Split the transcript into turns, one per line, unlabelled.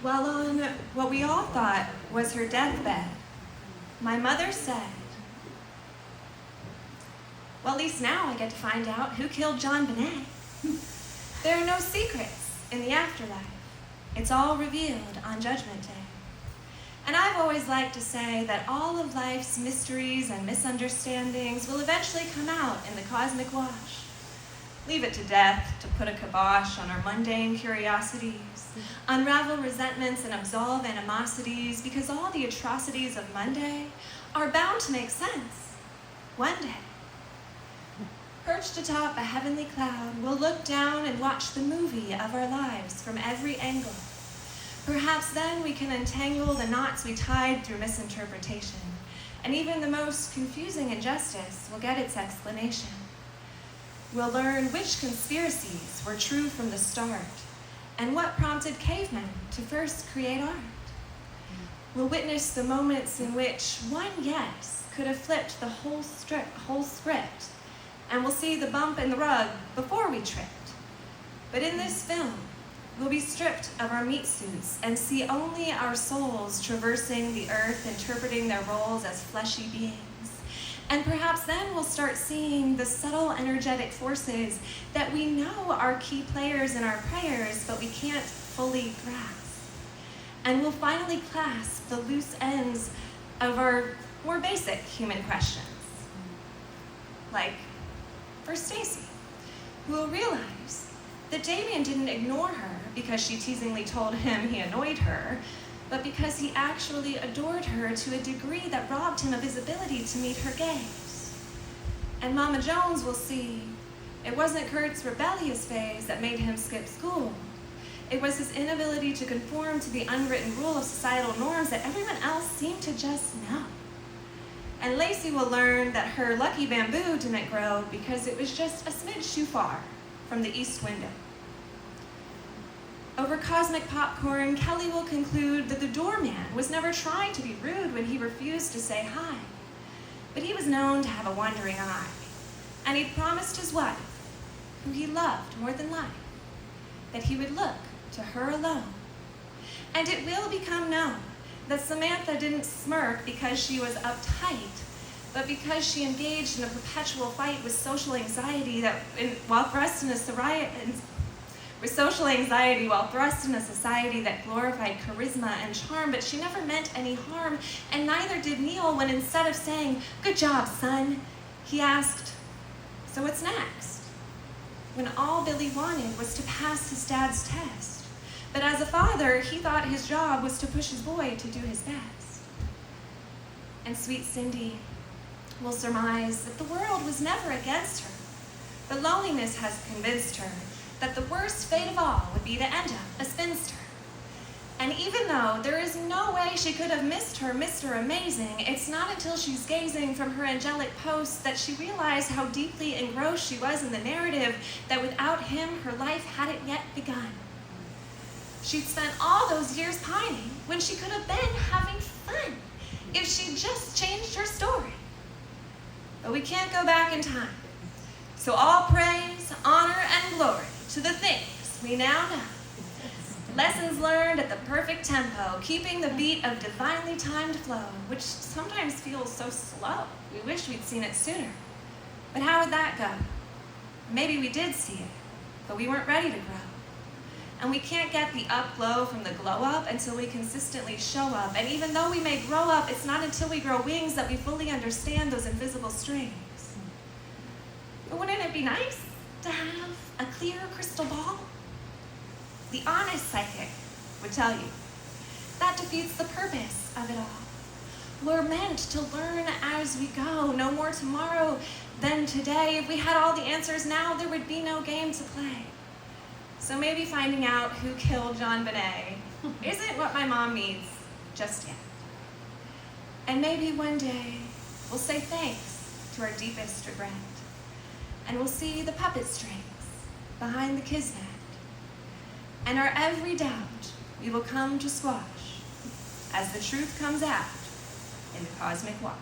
Well, on what we all thought was her deathbed, my mother said, well, at least now I get to find out who killed John Bonet. There are no secrets in the afterlife. It's all revealed on Judgment Day. And I've always liked to say that all of life's mysteries and misunderstandings will eventually come out in the cosmic wash. Leave it to death to put a kibosh on our mundane curiosities, unravel resentments and absolve animosities, because all the atrocities of Monday are bound to make sense one day. Perched atop a heavenly cloud, we'll look down and watch the movie of our lives from every angle. Perhaps then we can untangle the knots we tied through misinterpretation, and even the most confusing injustice will get its explanation. We'll learn which conspiracies were true from the start, and what prompted cavemen to first create art. We'll witness the moments in which one yes could have flipped the whole script, and we'll see the bump in the rug before we tripped. But in this film, we'll be stripped of our meat suits and see only our souls traversing the earth, interpreting their roles as fleshy beings. And perhaps then we'll start seeing the subtle energetic forces that we know are key players in our prayers, but we can't fully grasp. And we'll finally clasp the loose ends of our more basic human questions. Like for Stacy, who will realize that Damien didn't ignore her because she teasingly told him he annoyed her, but because he actually adored her to a degree that robbed him of his ability to meet her gaze. And Mama Jones will see it wasn't Kurt's rebellious phase that made him skip school. It was his inability to conform to the unwritten rule of societal norms that everyone else seemed to just know. And Lacey will learn that her lucky bamboo didn't grow because it was just a smidge too far from the east window. Over cosmic popcorn, Kelly will conclude that the doorman was never trying to be rude when he refused to say hi, but he was known to have a wandering eye, and he'd promised his wife, who he loved more than life, that he would look to her alone. And it will become known that Samantha didn't smirk because she was uptight, but because she engaged in a perpetual fight with social anxiety while thrust in a society that glorified charisma and charm, but she never meant any harm, and neither did Neil when instead of saying, "Good job, son," he asked, "So what's next?" When all Billy wanted was to pass his dad's test. But as a father, he thought his job was to push his boy to do his best. And sweet Cindy will surmise that the world was never against her. But loneliness has convinced her that the worst fate of all would be to end up a spinster. And even though there is no way she could have missed her Mr. Amazing, it's not until she's gazing from her angelic post that she realized how deeply engrossed she was in the narrative that without him, her life hadn't yet begun. She'd spent all those years pining when she could have been having fun if she'd just changed her story. But we can't go back in time. So all praise, honor, and glory to the things we now know. Lessons learned at the perfect tempo, keeping the beat of divinely timed flow, which sometimes feels so slow. We wish we'd seen it sooner. But how would that go? Maybe we did see it, but we weren't ready to grow. And we can't get the up-glow from the glow-up until we consistently show up. And even though we may grow up, it's not until we grow wings that we fully understand those invisible strings. But wouldn't it be nice to have a clear crystal ball? The honest psychic would tell you that defeats the purpose of it all. We're meant to learn as we go. No more tomorrow than today. If we had all the answers now, there would be no game to play. So maybe finding out who killed John Bonet isn't what my mom needs just yet. And maybe one day we'll say thanks to our deepest regret. And we'll see the puppet strings behind the kismet. And our every doubt we will come to squash as the truth comes out in the cosmic wash.